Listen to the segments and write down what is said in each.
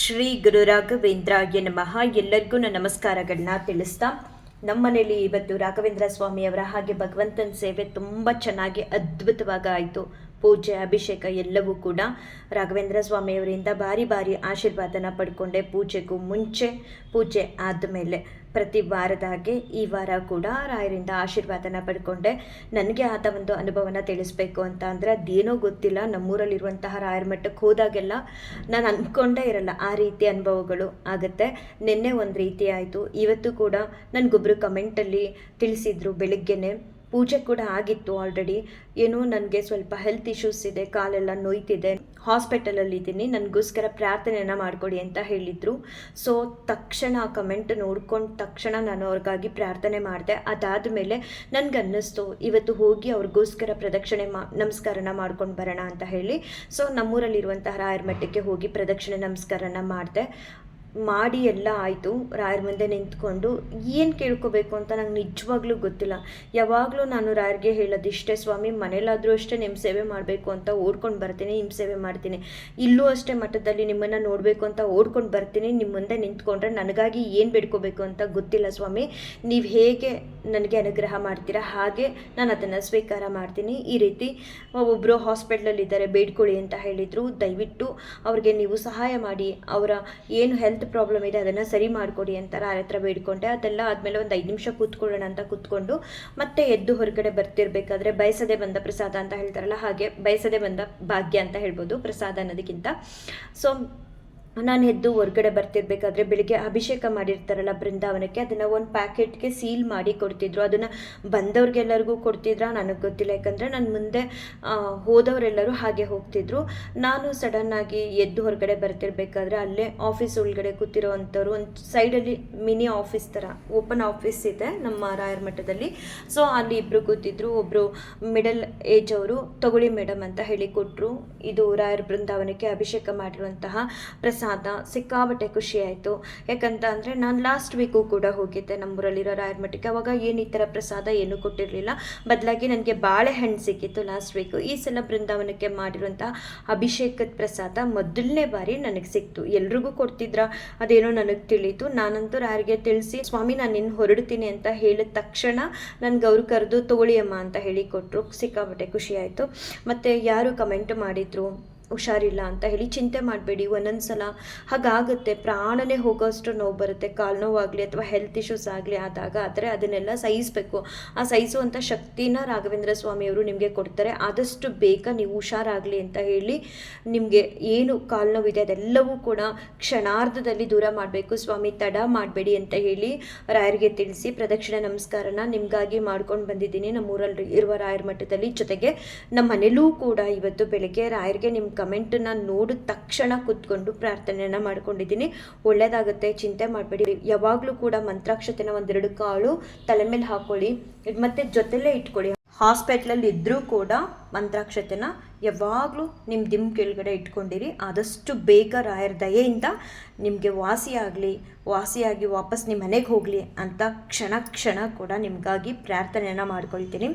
ಶ್ರೀ ಗುರು ರಾಘವೇಂದ್ರಾಯ ನಮಃ. ಎಲ್ಲರಿಗೂ ನನ್ನ ನಮಸ್ಕಾರಗಳನ್ನ ತಿಳಿಸ್ತಾ, ನಮ್ಮ ಮನೇಲಿ ಇವತ್ತು ರಾಘವೇಂದ್ರ ಸ್ವಾಮಿಯವರ ಹಾಗೆ ಭಗವಂತನ ಸೇವೆ ತುಂಬ ಚೆನ್ನಾಗಿ ಅದ್ಭುತವಾಗಿ ಆಯಿತು. ಪೂಜೆ, ಅಭಿಷೇಕ ಎಲ್ಲವೂ ಕೂಡ ರಾಘವೇಂದ್ರ ಸ್ವಾಮಿಯವರಿಂದ ಬಾರಿ ಬಾರಿ ಆಶೀರ್ವಾದನ ಪಡ್ಕೊಂಡೆ. ಪೂಜೆಗೂ ಮುಂಚೆ, ಪೂಜೆ ಆದಮೇಲೆ, ಪ್ರತಿ ವಾರದ ಹಾಗೆ ಈ ವಾರ ಕೂಡ ರಾಯರಿಂದ ಆಶೀರ್ವಾದನ ಪಡ್ಕೊಂಡೆ. ನನಗೆ ಆದ ಒಂದು ಅನುಭವನ ತಿಳಿಸ್ಬೇಕು ಅಂತ ಅಂದರೆ ಅದೇನೋ ಗೊತ್ತಿಲ್ಲ, ನಮ್ಮೂರಲ್ಲಿರುವಂತಹ ರಾಯರ ಮಠಕ್ಕೆ ಹೋದಾಗೆಲ್ಲ ನಾನು ಅಂದ್ಕೊಂಡೇ ಇರಲ್ಲ ಆ ರೀತಿ ಅನುಭವಗಳು ಆಗುತ್ತೆ. ನಿನ್ನೆ ಒಂದು ರೀತಿ ಆಯಿತು. ಇವತ್ತು ಕೂಡ ನನಗೊಬ್ಬರು ಕಮೆಂಟಲ್ಲಿ ತಿಳಿಸಿದ್ರು, ಬೆಳಿಗ್ಗೆನೆ ಪೂಜೆ ಕೂಡ ಆಗಿತ್ತು ಆಲ್ರೆಡಿ, ಏನೋ ನನಗೆ ಸ್ವಲ್ಪ ಹೆಲ್ತ್ ಇಶ್ಯೂಸ್ ಇದೆ, ಕಾಲೆಲ್ಲ ನೋಯ್ತಿದೆ, ಹಾಸ್ಪಿಟಲಲ್ಲಿದ್ದೀನಿ, ನನಗೋಸ್ಕರ ಪ್ರಾರ್ಥನೆಯನ್ನು ಮಾಡಿಕೊಡಿ ಅಂತ ಹೇಳಿದರು. ಸೊ ತಕ್ಷಣ ಆ ಕಮೆಂಟ್ ನೋಡ್ಕೊಂಡು ತಕ್ಷಣ ನಾನು ಅವ್ರಿಗಾಗಿ ಪ್ರಾರ್ಥನೆ ಮಾಡಿದೆ. ಅದಾದಮೇಲೆ ನನಗನ್ನಿಸ್ತು ಇವತ್ತು ಹೋಗಿ ಅವ್ರಿಗೋಸ್ಕರ ಪ್ರದಕ್ಷಿಣೆ ನಮಸ್ಕಾರನ ಮಾಡ್ಕೊಂಡು ಬರೋಣ ಅಂತ ಹೇಳಿ. ಸೊ ನಮ್ಮೂರಲ್ಲಿರುವಂತಹ ರಾಯರ ಮಠಕ್ಕೆ ಹೋಗಿ ಪ್ರದಕ್ಷಿಣೆ ನಮಸ್ಕಾರನ ಮಾಡಿ ಎಲ್ಲ ಆಯಿತು. ರಾಯರ ಮುಂದೆ ನಿಂತ್ಕೊಂಡು ಏನು ಕೇಳ್ಕೋಬೇಕು ಅಂತ ನಂಗೆ ನಿಜವಾಗ್ಲೂ ಗೊತ್ತಿಲ್ಲ. ಯಾವಾಗಲೂ ನಾನು ರಾಯರಿಗೆ ಹೇಳೋದಿಷ್ಟೇ, ಸ್ವಾಮಿ ಮನೇಲಾದರೂ ಅಷ್ಟೇ ನಿಮ್ಮ ಸೇವೆ ಮಾಡಬೇಕು ಅಂತ ಓಡ್ಕೊಂಡು ಬರ್ತೀನಿ, ನಿಮ್ಮ ಸೇವೆ ಮಾಡ್ತೀನಿ. ಇಲ್ಲೂ ಅಷ್ಟೇ ಮಠದಲ್ಲಿ ನಿಮ್ಮನ್ನು ನೋಡಬೇಕು ಅಂತ ಓಡ್ಕೊಂಡು ಬರ್ತೀನಿ. ನಿಮ್ಮ ಮುಂದೆ ನಿಂತ್ಕೊಂಡ್ರೆ ನನಗಾಗಿ ಏನು ಬೇಡ್ಕೋಬೇಕು ಅಂತ ಗೊತ್ತಿಲ್ಲ ಸ್ವಾಮಿ. ನೀವು ಹೇಗೆ ನನಗೆ ಅನುಗ್ರಹ ಮಾಡ್ತೀರಾ ಹಾಗೆ ನಾನು ಅದನ್ನು ಸ್ವೀಕಾರ ಮಾಡ್ತೀನಿ. ಈ ರೀತಿ ಒಬ್ಬರು ಹಾಸ್ಪಿಟ್ಲಲ್ಲಿದ್ದಾರೆ, ಬೇಡ್ಕೊಳ್ಳಿ ಅಂತ ಹೇಳಿದರು. ದಯವಿಟ್ಟು ಅವ್ರಿಗೆ ನೀವು ಸಹಾಯ ಮಾಡಿ, ಅವರ ಏನು ಹೆಲ್ತ್ ಪ್ರಾಬ್ಲಮ್ ಇದೆ ಅದನ್ನು ಸರಿ ಮಾಡಿಕೊಡಿ ಅಂತ ರಾಯರ ಹತ್ರ ಬೇಡ್ಕೊಂಡೆ. ಅದೆಲ್ಲ ಆದಮೇಲೆ ಒಂದು 5 ನಿಮಿಷ ಕೂತ್ಕೊಳ್ಳೋಣ ಅಂತ ಕೂತ್ಕೊಂಡು ಮತ್ತೆ ಎದ್ದು ಹೊರಗಡೆ ಬರ್ತಿರ್ಬೇಕಾದ್ರೆ ಬಯಸದೆ ಬಂದ ಪ್ರಸಾದ ಅಂತ ಹೇಳ್ತಾರಲ್ಲ, ಹಾಗೆ ಬಯಸದೆ ಬಂದ ಭಾಗ್ಯ ಅಂತ ಹೇಳ್ಬೋದು ಪ್ರಸಾದ ಅನ್ನೋದಕ್ಕಿಂತ. ಸೊ ನಾನು ಎದ್ದು ಹೊರಗಡೆ ಬರ್ತಿರ್ಬೇಕಾದ್ರೆ ಬೆಳಿಗ್ಗೆ ಅಭಿಷೇಕ ಮಾಡಿರ್ತಾರಲ್ಲ ಬೃಂದಾವನಕ್ಕೆ, ಅದನ್ನು ಒಂದು ಪ್ಯಾಕೆಟ್ಗೆ ಸೀಲ್ ಮಾಡಿ ಕೊಡ್ತಿದ್ರು. ಅದನ್ನು ಬಂದವ್ರಿಗೆಲ್ಲರಿಗೂ ಕೊಡ್ತಿದ್ರ ನನಗೆ ಗೊತ್ತಿಲ್ಲ, ಯಾಕಂದರೆ ನನ್ನ ಮುಂದೆ ಹೋದವರೆಲ್ಲರೂ ಹಾಗೆ ಹೋಗ್ತಿದ್ರು. ನಾನು ಸಡನ್ನಾಗಿ ಎದ್ದು ಹೊರಗಡೆ ಬರ್ತಿರ್ಬೇಕಾದ್ರೆ ಅಲ್ಲೇ ಆಫೀಸ್ ಒಳಗಡೆ ಕೂತಿರೋ ಅಂಥವ್ರು, ಒಂದು ಸೈಡಲ್ಲಿ ಮಿನಿ ಆಫೀಸ್ ಥರ ಓಪನ್ ಆಫೀಸ್ ಇದೆ ನಮ್ಮ ರಾಯರ ಮಠದಲ್ಲಿ. ಸೊ ಅಲ್ಲಿ ಇಬ್ಬರು ಕೂತಿದ್ರು. ಒಬ್ಬರು ಮಿಡಲ್ ಏಜ್ ಅವರು ತಗೊಳ್ಳಿ ಮೇಡಮ್ ಅಂತ ಹೇಳಿ ಕೊಟ್ಟರು. ಇದು ರಾಯರ ಬೃಂದಾವನಕ್ಕೆ ಅಭಿಷೇಕ ಮಾಡಿರುವಂತಹ ಪ್ರಸಾದ. ಸಿಕ್ಕಾಬಟ್ಟೆ ಖುಷಿ ಆಯಿತು. ಯಾಕಂತ ಅಂದರೆ ನಾನು ಲಾಸ್ಟ್ ವೀಕು ಕೂಡ ಹೋಗಿದ್ದೆ ನಮ್ಮೂರಲ್ಲಿರೋ ರಾಯರ ಮಠಕ್ಕೆ. ಅವಾಗ ಏನು ಈ ಥರ ಪ್ರಸಾದ ಏನೂ ಕೊಟ್ಟಿರಲಿಲ್ಲ, ಬದಲಾಗಿ ನನಗೆ ಬಾಳೆಹಣ್ಣು ಸಿಕ್ಕಿತ್ತು ಲಾಸ್ಟ್ ವೀಕು. ಈ ಸಲ ಬೃಂದಾವನಕ್ಕೆ ಮಾಡಿರುವಂತಹ ಅಭಿಷೇಕದ ಪ್ರಸಾದ ಮೊದಲನೇ ಬಾರಿ ನನಗೆ ಸಿಕ್ತು. ಎಲ್ರಿಗೂ ಕೊಡ್ತಿದ್ರ ಅದೇನೋ ನನಗೆ ತಿಳಿಯಿತು. ನಾನಂತೂ ರಾಯರಿಗೆ ತಿಳಿಸಿ, ಸ್ವಾಮಿ ನಾನು ಇನ್ನು ಹೊರಡ್ತೀನಿ ಅಂತ ಹೇಳಿದ ತಕ್ಷಣ ನನಗೆ ಅವ್ರು ಕರೆದು ತಗೊಳ್ಳಿ ಅಮ್ಮ ಅಂತ ಹೇಳಿ ಕೊಟ್ಟರು. ಸಿಕ್ಕಾಬಟ್ಟೆ ಖುಷಿ ಆಯಿತು. ಮತ್ತು ಯಾರು ಕಮೆಂಟ್ ಮಾಡಿದರು ಹುಷಾರಿಲ್ಲ ಅಂತ ಹೇಳಿ, ಚಿಂತೆ ಮಾಡಬೇಡಿ, ಒಂದೊಂದು ಸಲ ಹಾಗಾಗುತ್ತೆ, ಪ್ರಾಣನೇ ಹೋಗೋಷ್ಟು ನೋವು ಬರುತ್ತೆ, ಕಾಲು ನೋವಾಗಲಿ ಅಥವಾ ಹೆಲ್ತ್ ಇಶ್ಯೂಸ್ ಆಗಲಿ ಆದಾಗ. ಆದರೆ ಅದನ್ನೆಲ್ಲ ಸಹಿಸಬೇಕು. ಆ ಸಹಿಸುವಂಥ ಶಕ್ತಿನ ರಾಘವೇಂದ್ರ ಸ್ವಾಮಿಯವರು ನಿಮಗೆ ಕೊಡ್ತಾರೆ. ಆದಷ್ಟು ಬೇಗ ನೀವು ಹುಷಾರಾಗಲಿ ಅಂತ ಹೇಳಿ, ನಿಮಗೆ ಏನು ಕಾಲು ನೋವಿದೆ ಅದೆಲ್ಲವೂ ಕೂಡ ಕ್ಷಣಾರ್ಧದಲ್ಲಿ ದೂರ ಮಾಡಬೇಕು ಸ್ವಾಮಿ, ತಡ ಮಾಡಬೇಡಿ ಅಂತ ಹೇಳಿ ರಾಯರಿಗೆ ತಿಳಿಸಿ ಪ್ರದಕ್ಷಿಣೆ ನಮಸ್ಕಾರನ ನಿಮಗಾಗಿ ಮಾಡ್ಕೊಂಡು ಬಂದಿದ್ದೀನಿ ನಮ್ಮೂರಲ್ಲಿ ಇರುವ ರಾಯರ ಮಠದಲ್ಲಿ. ಜೊತೆಗೆ ನಮ್ಮ ಮನೇಲೂ ಕೂಡ ಇವತ್ತು ಬೆಳಗ್ಗೆ ರಾಯರಿಗೆ ನಿಮ್ಮ ಕಮೆಂಟನ್ನು ನೋಡಿದ ತಕ್ಷಣ ಕೂತ್ಕೊಂಡು ಪ್ರಾರ್ಥನೆಯನ್ನು ಮಾಡ್ಕೊಂಡಿದ್ದೀನಿ. ಒಳ್ಳೆಯದಾಗುತ್ತೆ, ಚಿಂತೆ ಮಾಡಬೇಡಿ. ಯಾವಾಗಲೂ ಕೂಡ ಮಂತ್ರಾಕ್ಷತೆನ 1-2 ಕಾಳು ತಲೆ ಮೇಲೆ ಹಾಕ್ಕೊಳ್ಳಿ, ಮತ್ತು ಜೊತೆಲೇ ಇಟ್ಕೊಳ್ಳಿ. ಹಾಸ್ಪಿಟ್ಲಲ್ಲಿ ಇದ್ದರೂ ಕೂಡ ಮಂತ್ರಾಕ್ಷತೆನ ಯಾವಾಗಲೂ ನಿಮ್ಮ ದಿಮ್ ಕೆಳಗಡೆ ಇಟ್ಕೊಂಡಿರಿ. ಆದಷ್ಟು ಬೇಗ ರಾಯರ ದಯೆಯಿಂದ ನಿಮಗೆ ವಾಸಿಯಾಗಿ ವಾಪಸ್ ನಿಮ್ಮ ಮನೆಗೆ ಹೋಗಲಿ ಅಂತ ಕ್ಷಣ ಕೂಡ ನಿಮಗಾಗಿ ಪ್ರಾರ್ಥನೆಯನ್ನು ಮಾಡ್ಕೊಳ್ತೀನಿ.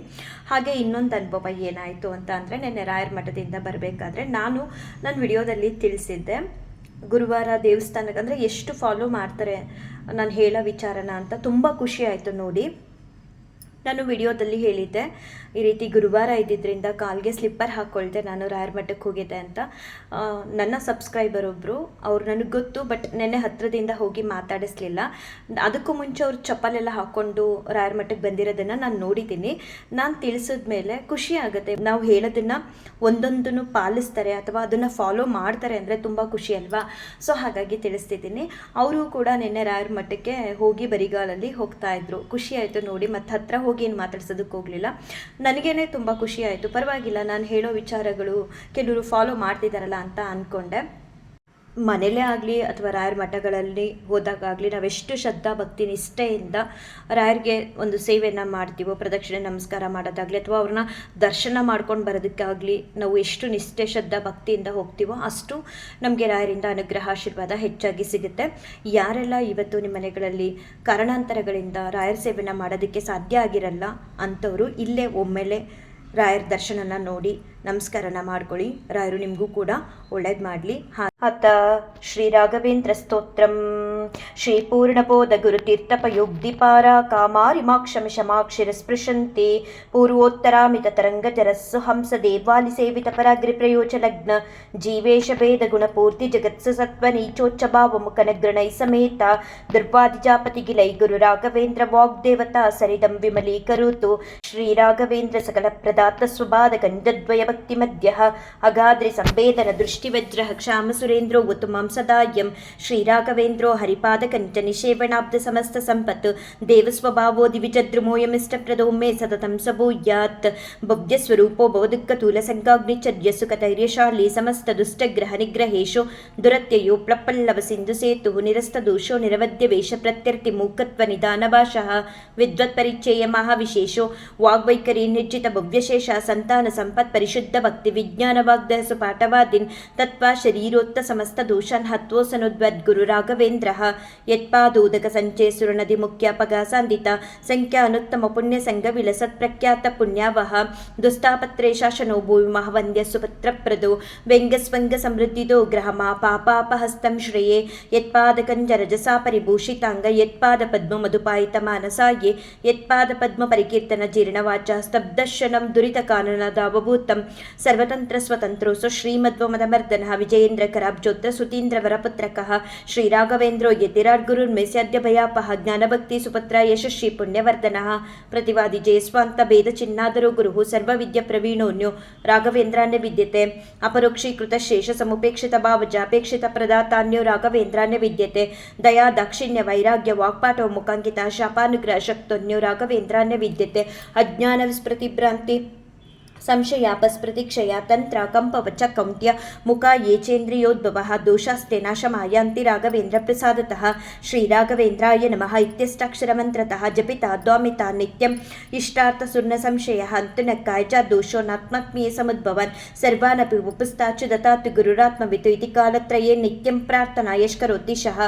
ಹಾಗೆ ಇನ್ನೊಂದು ಅನುಭವ ಏನಾಯಿತು ಅಂತ ಅಂದರೆ, ನೆನ್ನೆ ರಾಯರ ಮಠದಿಂದ ಬರಬೇಕಾದ್ರೆ ನನ್ನ ವಿಡಿಯೋದಲ್ಲಿ ತಿಳಿಸಿದ್ದೆ, ಗುರುವಾರ ದೇವಸ್ಥಾನಕ್ಕೆ ಅಂದರೆ ಎಷ್ಟು ಫಾಲೋ ಮಾಡ್ತಾರೆ ನಾನು ಹೇಳೋ ವಿಚಾರನ ಅಂತ. ತುಂಬ ಖುಷಿ ಆಯಿತು ನೋಡಿ. ನಾನು ವಿಡಿಯೋದಲ್ಲಿ ಹೇಳಿದ್ದೆ ಈ ರೀತಿ ಗುರುವಾರ ಇದ್ದಿದ್ದರಿಂದ ಕಾಲ್ಗೆ ಸ್ಲಿಪ್ಪರ್ ಹಾಕ್ಕೊಳ್ದೆ ನಾನು ರಾಯರ ಮಠಕ್ಕೆ ಹೋಗಿದ್ದೆ ಅಂತ. ನನ್ನ ಸಬ್ಸ್ಕ್ರೈಬರ್ ಒಬ್ಬರು, ಅವ್ರು ನನಗೆ ಗೊತ್ತು, ಬಟ್ ನೆನ್ನೆ ಹತ್ತಿರದಿಂದ ಹೋಗಿ ಮಾತಾಡಿಸ್ಲಿಲ್ಲ. ಅದಕ್ಕೂ ಮುಂಚೆ ಅವ್ರು ಚಪ್ಪಲೆಲ್ಲ ಹಾಕ್ಕೊಂಡು ರಾಯರ ಮಠಕ್ಕೆ ಬಂದಿರೋದನ್ನು ನಾನು ನೋಡಿದ್ದೀನಿ. ನಾನು ತಿಳಿಸಿದ್ಮೇಲೆ ಖುಷಿ ಆಗುತ್ತೆ. ನಾವು ಹೇಳೋದನ್ನು ಒಂದೊಂದನ್ನು ಪಾಲಿಸ್ತಾರೆ ಅಥವಾ ಅದನ್ನು ಫಾಲೋ ಮಾಡ್ತಾರೆ ಅಂದರೆ ತುಂಬ ಖುಷಿ ಅಲ್ವಾ. ಸೊ ಹಾಗಾಗಿ ತಿಳಿಸ್ತಿದ್ದೀನಿ. ಅವರು ಕೂಡ ನಿನ್ನೆ ರಾಯರ ಮಠಕ್ಕೆ ಹೋಗಿ ಬರಿಗಾಲಲ್ಲಿ ಹೋಗ್ತಾ ಇದ್ರು. ಖುಷಿ ಆಯಿತು ನೋಡಿ. ಮತ್ತು ಹತ್ತಿರ ಹೋಗಿ ಏನು ಮಾತಾಡ್ಸೋದಕ್ಕೆ ಹೋಗಲಿಲ್ಲ. ನನಗೇನೆ ತುಂಬ ಖುಷಿ ಆಯಿತು. ಪರವಾಗಿಲ್ಲ, ನಾನು ಹೇಳೋ ವಿಚಾರಗಳು ಕೆಲವರು ಫಾಲೋ ಮಾಡ್ತಿದ್ದಾರಲ್ಲ ಅಂತ ಅಂದ್ಕೊಂಡೆ. ಮನೇಲೇ ಆಗಲಿ ಅಥವಾ ರಾಯರ ಮಠಗಳಲ್ಲಿ ಹೋದಾಗಲಿ ನಾವೆಷ್ಟು ಶ್ರದ್ಧಾ ಭಕ್ತಿ ನಿಷ್ಠೆಯಿಂದ ರಾಯರಿಗೆ ಒಂದು ಸೇವೆಯನ್ನು ಮಾಡ್ತೀವೋ, ಪ್ರದಕ್ಷಿಣೆ ನಮಸ್ಕಾರ ಮಾಡೋದಾಗಲಿ ಅಥವಾ ಅವ್ರನ್ನ ದರ್ಶನ ಮಾಡ್ಕೊಂಡು ಬರೋದಕ್ಕಾಗಲಿ ನಾವು ಎಷ್ಟು ನಿಷ್ಠೆ ಶ್ರದ್ಧಾ ಭಕ್ತಿಯಿಂದ ಹೋಗ್ತೀವೋ ಅಷ್ಟು ನಮಗೆ ರಾಯರಿಂದ ಅನುಗ್ರಹ ಆಶೀರ್ವಾದ ಹೆಚ್ಚಾಗಿ ಸಿಗುತ್ತೆ. ಯಾರೆಲ್ಲ ಇವತ್ತು ನಿಮ್ಮ ಮನೆಗಳಲ್ಲಿ ಕಾರಣಾಂತರಗಳಿಂದ ರಾಯರ ಸೇವೆಯನ್ನು ಮಾಡೋದಕ್ಕೆ ಸಾಧ್ಯ ಆಗಿರಲ್ಲ ಅಂಥವರು ಇಲ್ಲೇ ಒಮ್ಮೆಲೆ ರಾಯರ ದರ್ಶನನ ನೋಡಿ ನಮಸ್ಕಾರನ ಮಾಡ್ಕೊಳ್ಳಿ. ರಾಯರು ನಿಮಗೂ ಕೂಡ ಒಳ್ಳೇದು ಮಾಡಲಿ. ಅಥ ಶ್ರೀ ರಾಘವೇಂದ್ರ ಸ್ತೋತ್ರಂ. ಶ್ರೀ ಪೂರ್ಣಬೋಧ ಗುರುತೀರ್ಥಪಯೋಬ್ಧಿಪಾರ ಕಾಮಾರಿಮಾಕ್ಷಮಿಷಮಾಕ್ಷಿರ ಸ್ಪೃಶಂತೆ ಪೂರ್ವೋತ್ತರಾಮಿತ ತರಂಗಜರಸ್ಸು ಹಂಸ ದೇವಾಲಿ ಸೇವಿತ ಪರಾಗ್ರಿ ಪ್ರಯೋಜ ಲಗ್ನ ಜೀವೇಶ ಭೇದ ಗುಣಪೂರ್ತಿ ಜಗತ್ಸು ಸತ್ವ ನೀಚೋಚ್ಚ ಭಾವ ಮುಖನಗ್ರಣೈ ಸಮೇತ ದುರ್ವಾದಿಜಾಪತಿ ಗಿಲೈ ಗುರು ರಾಘವೇಂದ್ರ ವಾಗ್ದೇವತಾ ಸರಿದಂ ವಿಮಲೀಕರೋತು ಶ್ರೀ ರಾಘವೇಂದ್ರ ಸಕಲ ಪ್ರದಾತ ಸ್ವಭಾದ ಗಂಧದ್ವಯ ಭಕ್ತಿ ಮಧ್ಯ ಅಗಾದ್ರಿ ಸಂವೇದನ ದೃಷ್ಟಿವಜ್ರ ಕ್ಷಾಮ ಸುರೇಂದ್ರೋ ಉತ್ತಮಂ ಸದಾಯಂ ಶ್ರೀ ರಾಘವೇಂದ್ರೋ ಹರಿಪಾದ ಕಂಚ ನಿಷೇವಣಾಬ್ಧ ಸಮಸ್ತ ಸಂಪತ್ ದೇವಸ್ವಭಾವೋ ದಿವಿಜದ್ರುಮೋಯಮಿಷ್ಟ ಪ್ರದೋ ಮೇ ಸತತಂ ಸಭೂಯಾತ್ ಭವ್ಯ ಸ್ವರೂಪೋ ಬಹುದುಃಖತೂಲ ಸಂಗಾಗ್ನಿಚರ್ಯ ಸುಖಧೈರ್ಯಶಾಲಿ ಸಮಸ್ತ ದುಷ್ಟಗ್ರಹ ನಿಗ್ರಹೇಶು ದುರತ್ಯಯೋ ಪ್ಲಪ್ಪಲ್ಲವ ಸಿಂಧು ಸೇತು ನಿರಸ್ತ ದೋಷೋ ನಿರವಧ್ಯ ವೇಷ ಪ್ರತ್ಯರ್ಥಿ ಮೂಕತ್ವ ನಿಧಾನ ಭಾಷಃ ವಿದ್ವತ್ ಪರಿಚಯ ಮಹಾವಿಶೇಷೋ ವಾಗ್ವೈಖರಿ ನಿರ್ಜಿತ ಭವ್ಯಶೇಷ ಸಂತಾನ ಸಂಪತ್ ಪರಿಶುದ್ಧ ಭಕ್ತಿ ವಿಜ್ಞಾನ ವಾಗ್ದಹ ಸುಪಾಠವಾದಿನ್ ತತ್ವ ಶರೀರೋತ್ತ ಸಮಸ್ತ ದೋಷಾನ್ ಹತ್ವೋಸನುದ್ವದ್ ಗುರು ರಾಘವೇಂದ್ರ ಯತ್ಪಾದೋದಕ ಸಂಚಯ ಸುರನದಿ ಮುಖ್ಯಾಪಗ ಸಾಂದಿತ ಸಂಖ್ಯಾನುತ್ತಮ ಪುಣ್ಯ ಸಂಘ ವಿಲಸತ್ ಪ್ರಖ್ಯಾತ ಪುಣ್ಯಾವಹ ದುಸ್ತಾಪತ್ರೇ ಶಾಸನೋ ಭೂಮಿ ಮಹವಂದ್ಯ ಸುಪತ್ರಪ್ರದೋ ವ್ಯಂಗ್ಯಸ್ವಂಗ ಸಮೃದ್ಧಿದೋ ಗ್ರಹಮ ಪಾಪಾಪಹಸ್ತಂ ಶ್ರೇಯೇ ಯತ್ಪಾದಕಂಜ ರಜಸಾ ಪರಿಭೂಷಿತಾಂಗ ಯತ್ಪಾದ ಪದ್ಮ ಮಧುಪಾಯಿತ ಮಾನಸಾಯೇ ಯತ್ಪಾದ ಪದ್ಮ ಪರಿಕೀರ್ತನ ಜೀರ್ಣವಾಚ ಸ್ತಬ್ಧಶನಂ ದುರಿತ ಕಾನನದಾವಭೂತಂ ಸರ್ವತಂತ್ರ ಸ್ವತಂತ್ರೋಸು ಶ್ರೀಮದ್ವಮದಮರ್ದನಃ ವಿಜಯೇಂದ್ರ ಕರಾಬ್ಜೋತ್ರ ಸುತೀಂದ್ರ ವರಪುತ್ರಕಃ ಶ್ರೀ ರಾಘವೇಂದ್ರೋ ಯತಿರಾಡ್ ಗುರುರ್ಮೆಸ್ಯಾದ್ಯ ಭಯಾಪಹ ಜ್ಞಾನಭಕ್ತಿ ಸುಪತ್ರ ಯಶಸ್ವಿ ಪುಣ್ಯವರ್ಧನಃ ಪ್ರತಿವಾದಿ ಜಯಸ್ವಾಂತ ಭೇದ ಚಿನ್ನಾದರೂ ಗುರುಃ ಸರ್ವವಿದ್ಯ ಪ್ರವೀಣೋನ್ಯೋ ರಾಘವೇಂದ್ರಾನ್ಯ ವಿದ್ಯತೆ ಅಪರೋಕ್ಷೀಕೃತ ಶೇಷ ಸಮುಪೇಕ್ಷಿತ ಭಾವಜಾಪೇಕ್ಷಿತ ಪ್ರದಾತಾನ್ಯೋ ರಾಘವೇಂದ್ರಾನ್ಯ ವಿದ್ಯತೆ ದಯಾ ದಾಕ್ಷಿಣ್ಯ ವೈರಾಗ್ಯ ವಾಕ್ಪಾಠೋ ಮುಖಾಂಕಿತ ಶಾಪಾನುಗ್ರಹ ಶಕ್ತೋನ್ಯೋ ರಾಘವೇಂದ್ರಾನ್ಯ ವಿದ್ಯತೆ ಅಜ್ಞಾನ ವಿಸ್ಮೃತಿ ಭ್ರಾಂತಿ ಸಂಶಯಾಪಸ್ಮೃತಿಕ್ಷಯ ತಂತ್ರ ಕಂಪವಚ ಕೌಂಟ್ಯ ಮುಖ ಯೇಚೇಂದ್ರಿಯೋದ್ಭವ ದೋಷಾಸ್ತೆ ನಾಶಮಾಯಾಂತಿ ರಾಘವೇಂದ್ರ ಪ್ರಸಾದತಃ ಶ್ರೀ ರಾಘವೇಂದ್ರಾಯ ನಮಃ ಇತ್ಯಷ್ಟಾಕ್ಷರಮಂತ್ರತಃ ಜಪಿತ ದ್ವಾಮಿತ ನಿತ್ಯಂ ಇಷ್ಟಾರ್ಥ ಸುರ್ಣ ಸಂಶಯ ಅಂತನಕ್ಕಾಯ ಚ ದೋಷೋ ನಾತ್ಮಾತ್ಮೀಯ ಸಮುದ್ಭವನ್ ಸರ್ವಾನಪಿ ಉಪಸ್ಥಾಚು ದತಾತು ಗುರುರಾತ್ಮವಿತು ಇತಿ ಕಾಲತ್ರಯೇ ನಿತ್ಯಂ ಪ್ರಾರ್ಥನಾ ಯಶ್ಕರೋತಿ ಶಃ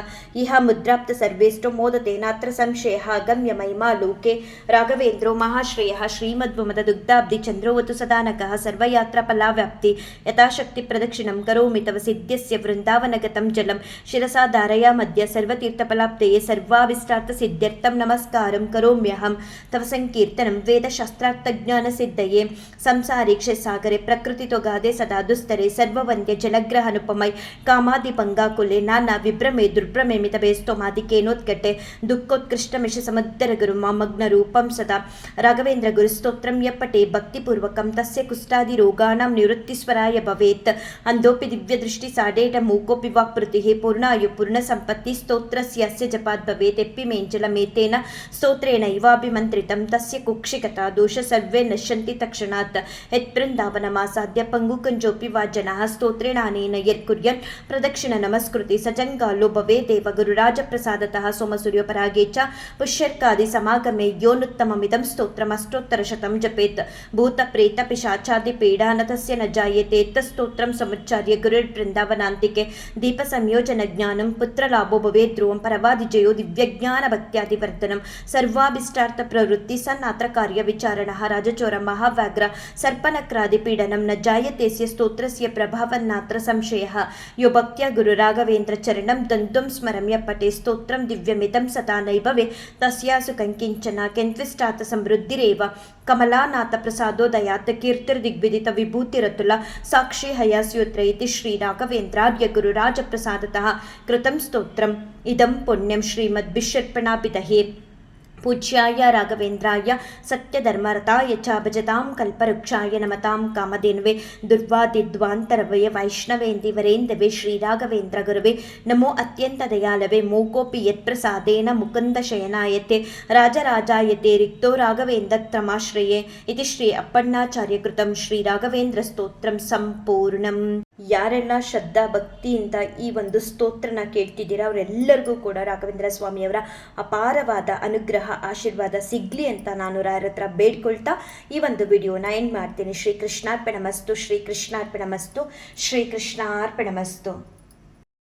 ಇಹ ಮುದ್ರಾಪ್ತ ಸರ್ವೇಷ್ಟೋ ಮೋದತೆ ನಾತ್ರ ಸಂಶಯ ಗಮ್ಯ ಮಹಿಮಾ ಲೋಕೆ ರಾಘವೇಂದ್ರೋ ಮಹಾಶ್ರೇಯ ಶ್ರೀಮದ್ವಮದ ದುಗ್ಧಾಬ್ಧಿ ಚಂದ್ರೋವತು ಸದಾನಕಃ ಸರ್ವಯಾತ್ರಾ ಫಲಾವ್ಯಾಪ್ತಿ ಯಥಾಶಕ್ತಿ ಪ್ರದಕ್ಷಿಣಂ ಕರೋಮಿ ತವ ಸಿದ್ಧ್ಯಸ್ಯ ವೃಂದಾವನಗತಂ ಜಲಂ ಶಿರಸಾ ಧಾರಯಾ ಮಧ್ಯ ಸರ್ವತೀರ್ಥಫಲಾಪ್ತಯೇ ಸರ್ವಾಭಿಷ್ಟಾರ್ಥ ಸಿದ್ಧ್ಯರ್ಥಂ ನಮಸ್ಕಾರಂ ಕರೋಮ್ಯಹಂ ತವ ಸಂಕೀರ್ತನಂ ವೇದಶಾಸ್ತ್ರಾರ್ಥಜ್ಞಾನ ಸಿದ್ಧಯೇ ಸಂಸಾರಿ ಕ್ಷಸಾಗರೆ ಪ್ರಕೃತಿ ತೊಗಾದೆ ಸದಾ ದುಸ್ತರೆ ಸರ್ವವಂದ್ಯ ಜಲಗ್ರಹನುಪಮೈ ಕಾಮಾದಿ ಪಂಗಾಕುಲೆ ನಾನಾ ವಿಭ್ರಮೆ ದುರ್ಭ್ರಮೆ ಮಿತವೇ ಸ್ತೋಮಾದಿಕೇನೋತ್ಕಟೆ ದುಃಖೋತ್ಕೃಷ್ಟಮಿಷ ಸಮುದ್ರ ಗುರು ಮಾಮಗ್ನ ರೂಪಂ ಸದಾ ರಾಘವೇಂದ್ರ ಗುರು ಸ್ತೋತ್ರಂ ಯಪ್ಪಟೆ ಭಕ್ತಿಪೂರ್ವಕಂ ತಸ್ಯ ಕುಷ್ಠಾದಿ ರೋಗಾಣಾಂ ನಿವೃತ್ತಿಸ್ವರಾಯ ಭವೇತ್ ಅಂದೋಪಿ ದಿವ್ಯ ದೃಷ್ಟಿ ಸಾಡೇಟ ಮೂಕೋಪಿ ವಾಕ್ಪೃತಿಃ ಪೂರ್ಣಾಯು ಪೂರ್ಣ ಸಂಪತ್ತಿ ಸ್ತೋತ್ರಸ್ಯ ಅಸ್ಯ ಜಪಾತ್ ಭವೇತ್ ಎಪ್ಪಿಮೇಂಜಲಮೇತೇನ ಸ್ತೋತ್ರೇಣ ಇವಾಭಿಮಂತ್ರಿತಂ ತಸ್ಯ ಕುಕ್ಷಿಕತಾ ದೋಷ ಸರ್ವೇ ನಶ್ಯಂತಿ ತಕ್ಷಣಾತ್ ಯತ್ಬೃಂದಾವನಮಾಸಾದ್ಯ ಪಂಗುಕಂಜೋಪಿ ವಾ ಜನಃ ಸ್ತೋತ್ರೇಣಾನೇನ ಯರ್ಕುರ್ಯನ್ ಪ್ರದಕ್ಷಿಣ ನಮಸ್ಕೃತಿ ಸಜಂಗಾಲೋ ಭವೇದೇವ ಗುರುರಾಜಪ್ರಸಾದತಃ ಸೋಮಸೂರ್ಯೋಪರಾಗೇ ಚ ಪುಷ್ಯರ್ಕಾದಿ ಸಮಾಗಮೆ ಯೋನುತ್ತಮಮಿದಂ ಸ್ತೋತ್ರಮಷ್ಟೋತ್ತರಶತಂ ಜಪೇತ್ ಭೂತ ಪ್ರೇತ ಪಿಶಾಚಾದಿ ಪೀಡಾನತಸ್ಯ ನ ಜಾಯತೆ ತಸ್ತೋತ್ರಂ ಸಮುಚ್ಚಾರ್ಯ ಗುರುರ್ಬೃಂದಾವನಾಂತಿಕೆ ದೀಪ ಸಂಯೋಜನ ಜ್ಞಾನಂ ಪುತ್ರಲಾಭೋ ಭವೇತ್ ಧ್ರುವಂ ಪರವಾದಿಜಯೋ ದಿವ್ಯಜ್ಞಾನ ಭಕ್ತ್ಯಾದಿವರ್ಧನಂ ಸರ್ವಾಭಿಷ್ಟಾರ್ಥ ಪ್ರವೃತ್ತಿ ಸನ್ನಾತ್ರ ಕಾರ್ಯ ವಿಚಾರಣಃ ರಾಜಚೋರ ಮಹಾವ್ಯಾಘ್ರ ಸರ್ಪನಕ್ರಾದಿ ಪೀಡನಂ ನ ಜಾಯತೆಸ್ಯ ಸ್ತೋತ್ರಸ್ಯ ಪ್ರಭಾವನ್ನಾತ್ರ ಸಂಶಯಃ ಯೋ ಭಕ್ತ್ಯ ಗುರು ರಾಘವೇಂದ್ರ ಚರಣಂ ದಂದುಂ ಸ್ಮರಮ್ಯ ಪಟೆ ಸ್ತೋತ್ರಂ ದಿವ್ಯಮಿತಂ ಸದಾ ನೈಭವೆ ತಸ್ಯಾಸು ಕಂಕಿಂಚನ ಕೆಂತ್ವಿಷ್ಟಾತ ಸಮೃದ್ಧಿರೇವ ಕಮಲಾನಾಥ ಪ್ರಸಾದೋದಯಾತ್ ಕೀರ್ತಿರ್ದಿಗ್ವಿದಿತ ವಿಭೂತಿರತುಲ ಸಾಕ್ಷಿ ಹಯಾಸ್ಯೋತ್ರ ಇತಿ ಶ್ರೀ ರಾಘವೇಂದ್ರಾರ್ಯ ಗುರುರಾಜಪ್ರಸಾದತಃ ಕೃತಂ ಸ್ತೋತ್ರಂ ಇದಂ ಪುಣ್ಯಂ ಶ್ರೀಮದ್ಭಿಷರ್ಪಣಾಪಿತಹೇ ಪೂಜ್ಯಾಯ ರಾಘವೇಂದ್ರಾಯ ಸತ್ಯಧರ್ಮರತಾಯ ಚ ಭಜತಾಂ ಕಲ್ಪವೃಕ್ಷಾಯ ನಮತಾಂ ಕಾಮಧೇನುವೆ ದುರ್ವಾದಿದ್ವಾಂತರವಯ ವೈಷ್ಣವೇಂದಿವರೇಂದವೇ ಶ್ರೀ ರಾಘವೇಂದ್ರ ಗುರುವೆ ನಮೋ ಅತ್ಯಂತ ದಯಾಲವೇ ಮೂಕೋಪಿ ಯತ್ಪ್ರಸಾದೇನ ಮುಕುಂದ ಶಯನಾಯತೆ ರಾಜರಾಜಾಯತೆ ರಿಕ್ತೋ ರಾಘವೇಂದ್ರ ತಮಾಶ್ರಯೇ ಇತಿ ಶ್ರೀ ಅಪ್ಪಣ್ಣಾಚಾರ್ಯ ಕೃತಂ ಶ್ರೀ ರಾಘವೇಂದ್ರ ಸ್ತೋತ್ರಂ ಸಂಪೂರ್ಣಂ. ಯಾರೆಲ್ಲ ಶ್ರದ್ಧಾ ಭಕ್ತಿಯಿಂದ ಈ ಒಂದು ಸ್ತೋತ್ರನ ಕೇಳ್ತಿದ್ದೀರಾ ಅವರೆಲ್ಲರಿಗೂ ಕೂಡ ರಾಘವೇಂದ್ರ ಸ್ವಾಮಿಯವರ ಅಪಾರವಾದ ಅನುಗ್ರಹ ಆಶೀರ್ವಾದ ಸಿಗ್ಲಿ ಅಂತ ನಾನು ರಾಯರ ಹತ್ರ ಬೇಡ್ಕೊಳ್ತಾ ಈ ಒಂದು ವಿಡಿಯೋನ ಎಂಡ್ ಮಾಡ್ತೀನಿ. ಶ್ರೀ ಕೃಷ್ಣಾರ್ಪಣಮಸ್ತು, ಶ್ರೀ ಕೃಷ್ಣಾರ್ಪಣಮಸ್ತು, ಶ್ರೀ ಕೃಷ್ಣಾರ್ಪಣಮಸ್ತು.